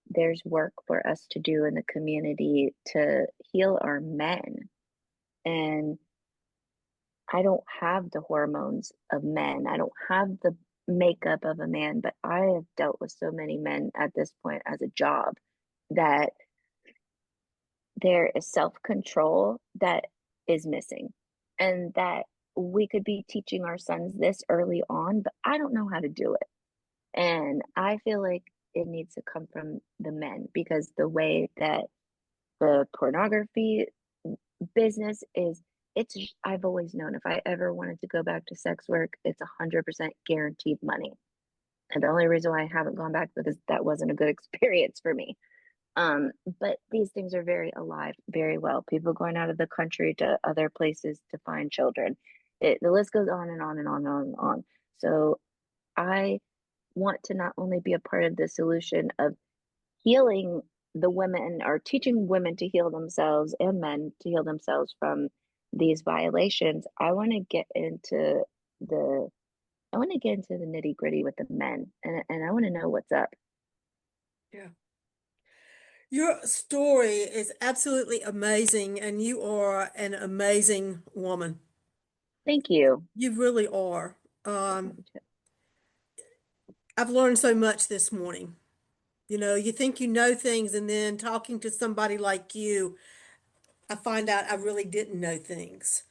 there's work for us to do in the community to heal our men. And I don't have the hormones of men. I don't have the makeup of a man, but I have dealt with so many men at this point as a job that there is self-control that is missing, and that we could be teaching our sons this early on, but I don't know how to do it. And I feel like it needs to come from the men, because the way that the pornography business is, I've always known if I ever wanted to go back to sex work, it's 100% guaranteed money. And the only reason why I haven't gone back, because that wasn't a good experience for me. But these things are very alive, very well. People going out of the country to other places to find children. The list goes on and on and on and on and on. So I want to not only be a part of the solution of healing the women, or teaching women to heal themselves and men to heal themselves from these violations. I want to get into the I want to get into the nitty gritty with the men, and I want to know what's up. Yeah. Your story is absolutely amazing, and you are an amazing woman. Thank you. You really are. Um, I've learned so much this morning. You know, you think you know things, and then talking to somebody like you, I find out I really didn't know things.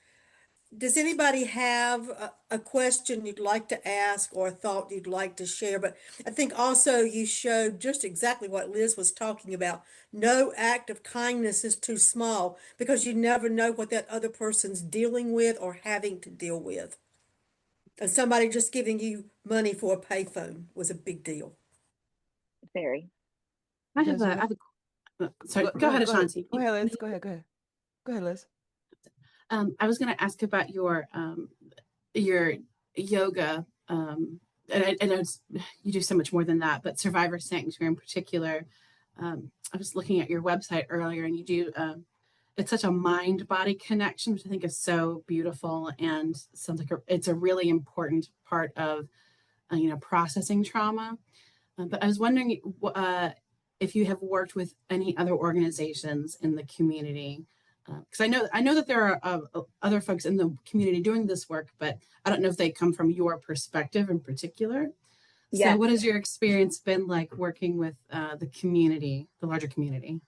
Does anybody have a question you'd like to ask or a thought you'd like to share? But I think also you showed just exactly what Liz was talking about. No act of kindness is too small because you never know what that other person's dealing with or having to deal with. And somebody just giving you money for a payphone was a big deal. Very. I Desiree? have a, sorry, go ahead, Go ahead. Ashanti. Go ahead, Liz. Go ahead. Go ahead. Go ahead, Liz. I was going to ask about your yoga, and you do so much more than that, but Survivor Sanctuary in particular. I was looking at your website earlier, and you do. It's such a mind-body connection, which I think is so beautiful, and sounds like it's a really important part of processing trauma. But I was wondering if you have worked with any other organizations in the community, because I know that there are other folks in the community doing this work, but I don't know if they come from your perspective in particular. So, Yes, what has your experience been like working with the community, the larger community?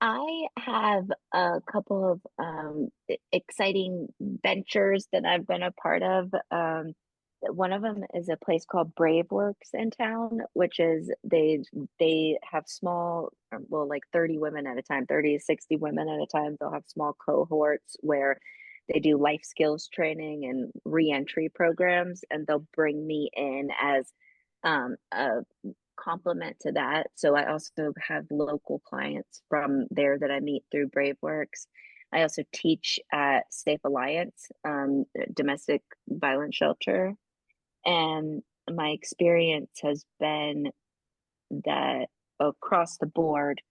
I have a couple of exciting ventures that I've been a part of. One of them is a place called breathworks in town, which is they have small, well, like 30 women at a time, 30 to 60 women at a time. They'll have small cohorts where they do life skills training and reentry programs, and they'll bring me in as a complement to that. So I also have local clients from there that I meet through BraveWorks. I also teach at Safe Alliance, domestic violence shelter. And my experience has been that across the board,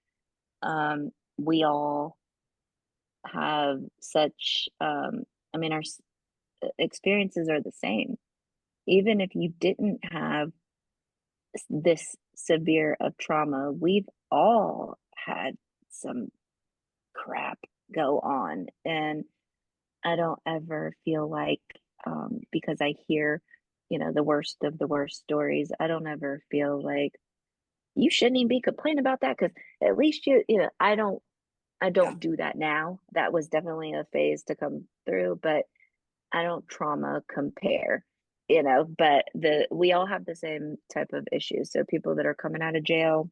we all have such, I mean, our experiences are the same. Even if you didn't have this severe of trauma, we've all had some crap go on. And I don't ever feel like, because I hear, the worst of the worst stories, I don't ever feel like you shouldn't even be complaining about that because at least I Yeah. don't do that now. That was definitely a phase to come through, but I don't trauma compare, but we all have the same type of issues. So people that are coming out of jail,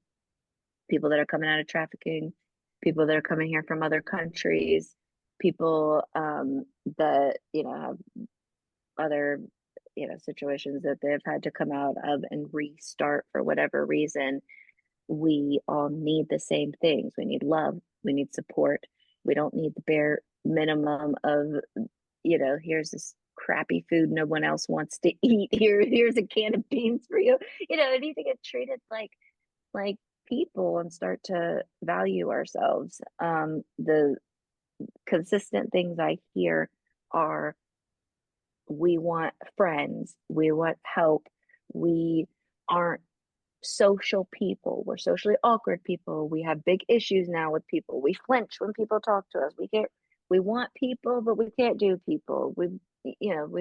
people that are coming out of trafficking, people that are coming here from other countries, people that, have other, situations that they've had to come out of and restart for whatever reason. We all need the same things. We need love, we need support. We don't need the bare minimum of, here's this crappy food no one else wants to eat. Here's a can of beans for you. It needs to get treated like people and start to value ourselves. The consistent things I hear are we want friends, we want help, we aren't social people, we're socially awkward people, we have big issues now with people, we flinch when people talk to us, we want people but we can't do people, we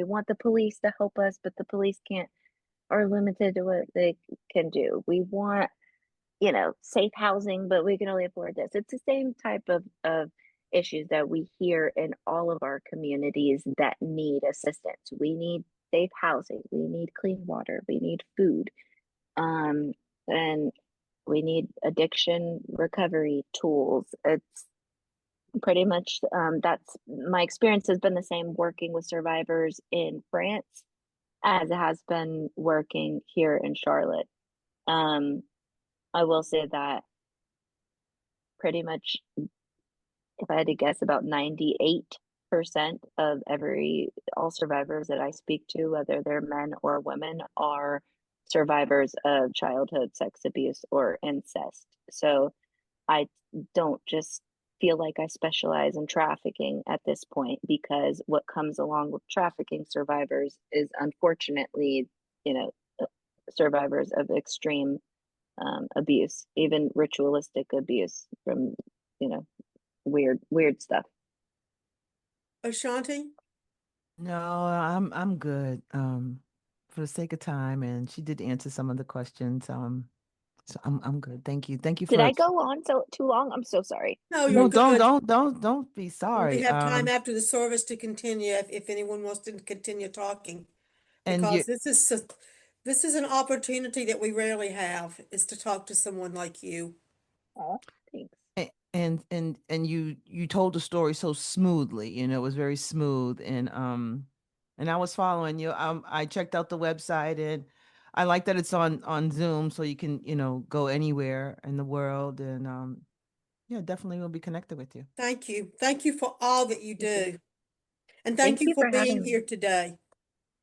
want the police to help us but the police can't, are limited to what they can do. We want, safe housing, but we can only afford this. It's the same type of issues that we hear in all of our communities that need assistance. We need safe housing, we need clean water, we need food, and we need addiction recovery tools. It's pretty much that's my experience has been the same working with survivors in France as it has been working here in Charlotte. Um, I will say that pretty much, if I had to guess, about 98% of all survivors that I speak to, whether they're men or women, are survivors of childhood sex abuse or incest. So I don't just feel like I specialize in trafficking at this point, because what comes along with trafficking survivors is, unfortunately, you know, survivors of extreme abuse, even ritualistic abuse from, you know, weird stuff. Ashanti? No, I'm good. For the sake of time, and she did answer some of the questions. So I'm good. Thank you. Thank you Did for I go on so too long? I'm so sorry. No, you're no, good. don't be We sorry. have time after the service to continue if anyone wants to continue talking, And you because this is an opportunity that we rarely have, is to talk to someone like you. Oh, thanks. and you told the story so smoothly, it was very smooth, and I was following you. I checked out the website, and I like that it's on Zoom, so you can, go anywhere in the world, and yeah, definitely we'll be connected with you. Thank you. Thank you for all that you Thank you. do. And Thank thank you you for for being having me. here today.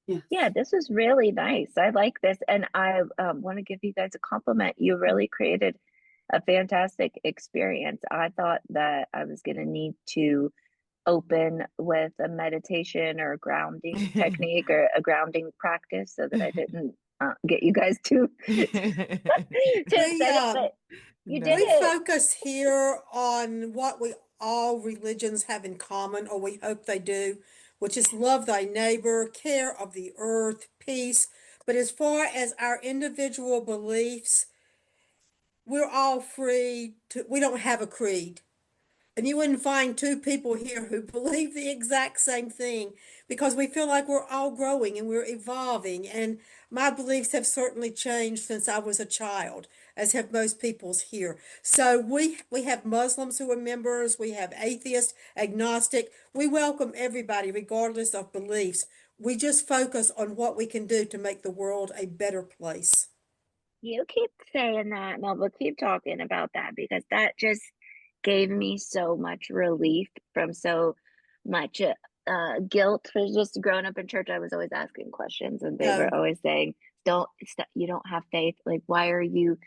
Yes. Yeah, this was really nice. I like this. And I want to give you guys a compliment. You really created a fantastic experience. I thought that I was going to need to open with a meditation or a grounding technique or a grounding practice so that I didn't get you guys too too We excited, but you did we No. it. focus here on what we all religions have in common, or we hope they do, which is love thy neighbor, care of the earth, peace. But as far as our individual beliefs, we're all free to, we don't have a creed. And you wouldn't find two people here who believe the exact same thing, because we feel like we're all growing and we're evolving. And my beliefs have certainly changed since I was a child, as have most people's here. So we have Muslims who are members, we have atheists, agnostic. We welcome everybody regardless of beliefs. We just focus on what we can do to make the world a better place. You keep saying that, no, but keep talking about that, because that just gave me so much relief from so much guilt for just growing up in church. I was always asking questions, and they were No, always saying, "Don't, you don't have faith. Like, why are you?"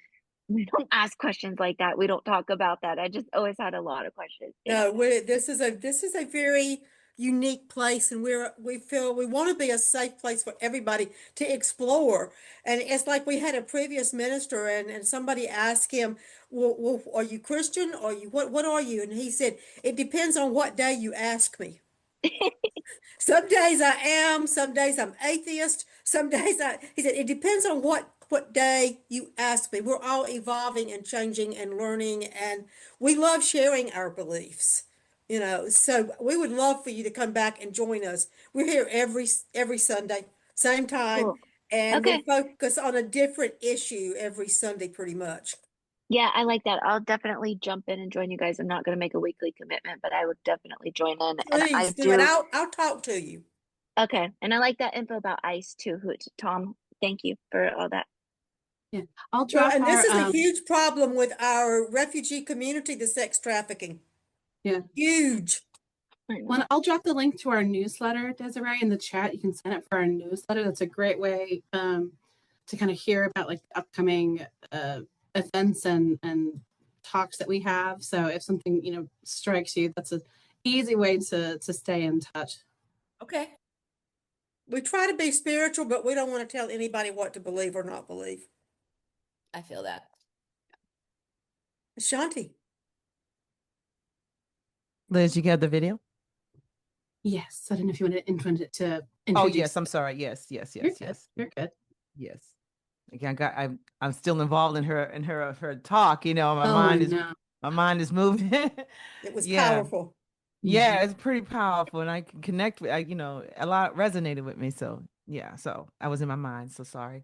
We don't ask questions like that. We don't talk about that. I just always had a lot of questions, you know. no, this is a very unique place, and we feel we want to be a safe place for everybody to explore. And it's like we had a previous minister, and somebody asked him, well, are you Christian? Or you what are you? And he said, it depends on what day you ask me. Some days I am, some days I'm atheist, some days he said, it depends on what day you ask me. We're all evolving and changing and learning, and we love sharing our beliefs. So we would love for you to come back and join us. We're here every Sunday, same time, Cool. and we Okay. focus on a different issue every Sunday pretty much. Yeah, I like that. I'll definitely jump in and join you guys. I'm not going to make a weekly commitment, but I would definitely join in. And Please I do it. do. I'll talk to you. Okay. And I like that info about ice too. Tom, thank you for all that. Yeah. I'll Well, drop and this our is a huge problem with our refugee community, the sex trafficking. yeah. Huge. I know. Well, I'll drop the link to our newsletter, Desiree, in the chat. You can sign up for our newsletter. That's a great way to kind of hear about like upcoming events and talks that we have. So if something strikes you, that's an easy way to stay in touch. Okay. We try to be spiritual, but we don't want to tell anybody what to believe or not believe. I feel that. Ashanti. Liz, you got the video? Yes, I don't know if you want to Oh introduce. yes, I'm sorry. Yes, You're good. You're good. yes. Again, I'm still involved in her talk. My Oh, I mind is know. my mind is moving. It was Yeah, powerful. yeah, it's pretty powerful, and I can connect with. A lot resonated with me. So yeah, so I was in my mind. So sorry.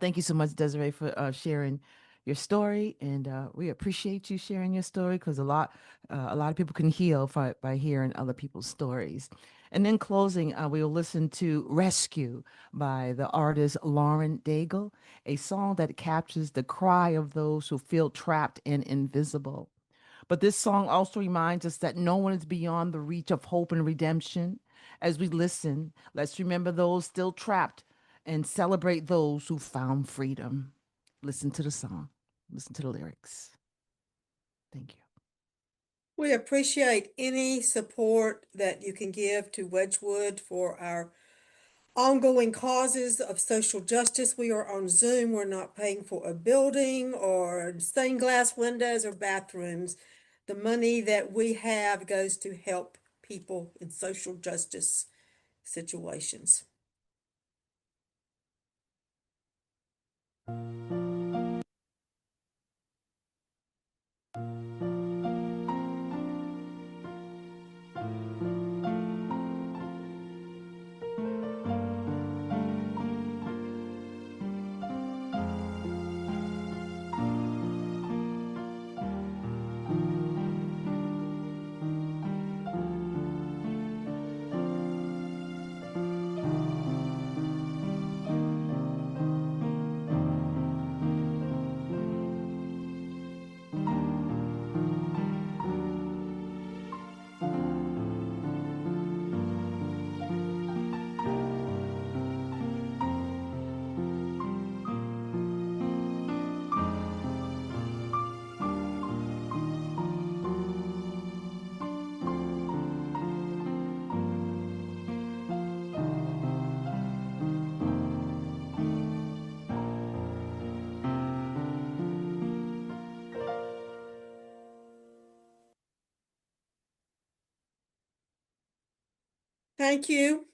Thank you so much, Desiree, for sharing your story, and we appreciate you sharing your story, because a lot of people can heal by hearing other people's stories. And in closing, we will listen to "Rescue" by the artist Lauren Daigle, a song that captures the cry of those who feel trapped and invisible. But this song also reminds us that no one is beyond the reach of hope and redemption. As we listen, let's remember those still trapped and celebrate those who found freedom. Listen to the song, listen to the lyrics. Thank you. We appreciate any support that you can give to Wedgwood for our ongoing causes of social justice. We are on Zoom. We're not paying for a building or stained glass windows or bathrooms. The money that we have goes to help people in social justice situations. Thank you.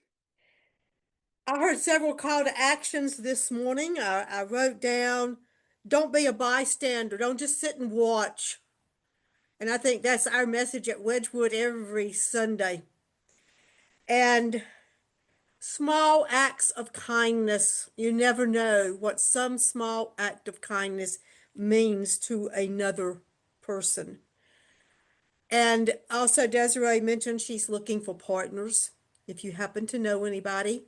I heard several call to actions this morning. I wrote down, don't be a bystander. Don't just sit and watch. And I think that's our message at Wedgwood every Sunday. And small acts of kindness. You never know what some small act of kindness means to another person. And also, Desiree mentioned she's looking for partners. If you happen to know anybody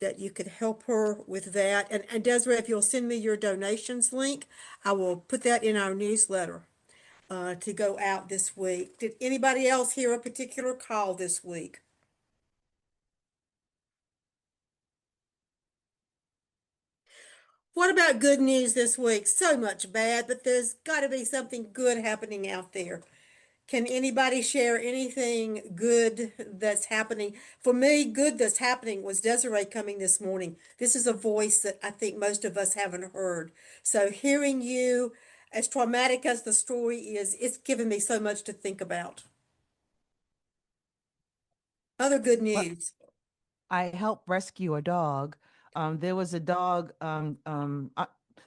that you could help her with that. And Desiree, if you'll send me your donations link, I will put that in our newsletter to go out this week. Did anybody else hear a particular call this week? What about good news this week? So much bad, but there's got to be something good happening out there. Can anybody share anything good that's happening? For me, good that's happening was Desiree coming this morning. This is a voice that I think most of us haven't heard. So hearing you, as traumatic as the story is, it's given me so much to think about. Other good Well, news. I helped rescue a dog. There was a dog.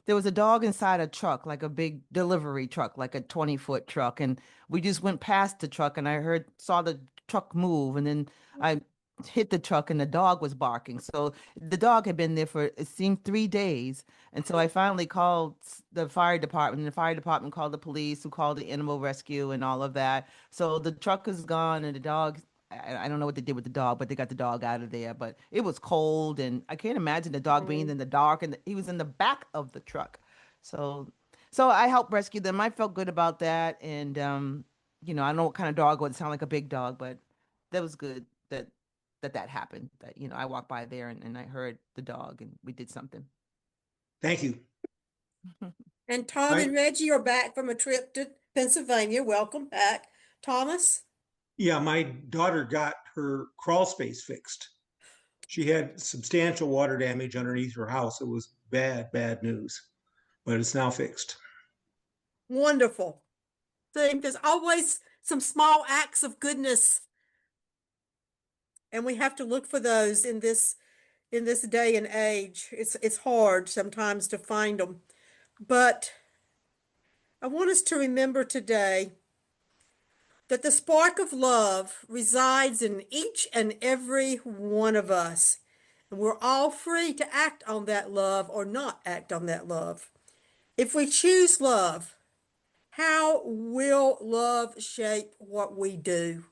There was a dog inside a truck, like a big delivery truck, like a 20-foot truck, and we just went past the truck, and I saw the truck move, and then I hit the truck, and the dog was barking. So the dog had been there for it seemed 3 days, and so I finally called the fire department, and the fire department called the police, who called the animal rescue, and all of that. So the truck is gone, and the dog. I don't know what they did with the dog, but they got the dog out of there. But it was cold, and I can't imagine the dog being in the dark, and he was in the back of the truck. So, so I helped rescue them. I felt good about that, and I don't know what kind of dog it would sound like a big dog, but that was good that happened. That I walked by there and I heard the dog, and we did something. Thank you. And Tom I and Reggie are back from a trip to Pennsylvania. Welcome back. Thomas? Yeah, my daughter got her crawl space fixed. She had substantial water damage underneath her house. It was bad, bad news, but it's now fixed. Wonderful. Think there's always some small acts of goodness, and we have to look for those in this day and age. It's hard sometimes to find them, but I want us to remember today that the spark of love resides in each and every one of us, and we're all free to act on that love or not act on that love. If we choose love, how will love shape what we do?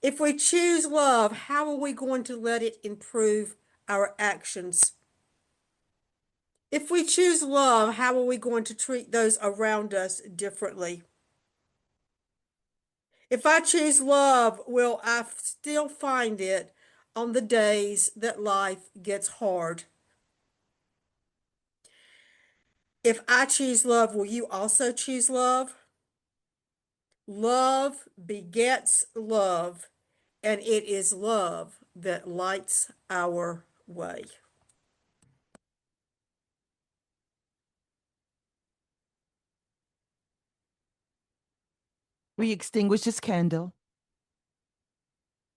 If we choose love, how are we going to let it improve our actions? If we choose love, how are we going to treat those around us differently? If I choose love, will I still find it on the days that life gets hard? If I choose love, will you also choose love? Love begets love, and it is love that lights our way. We extinguish this candle,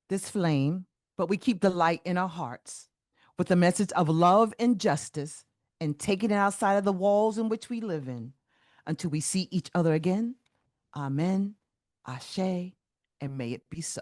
this flame, but we keep the light in our hearts with the message of love and justice and taking it outside of the walls in which we live in until we see each other again. Amen, Ashe, and may it be so.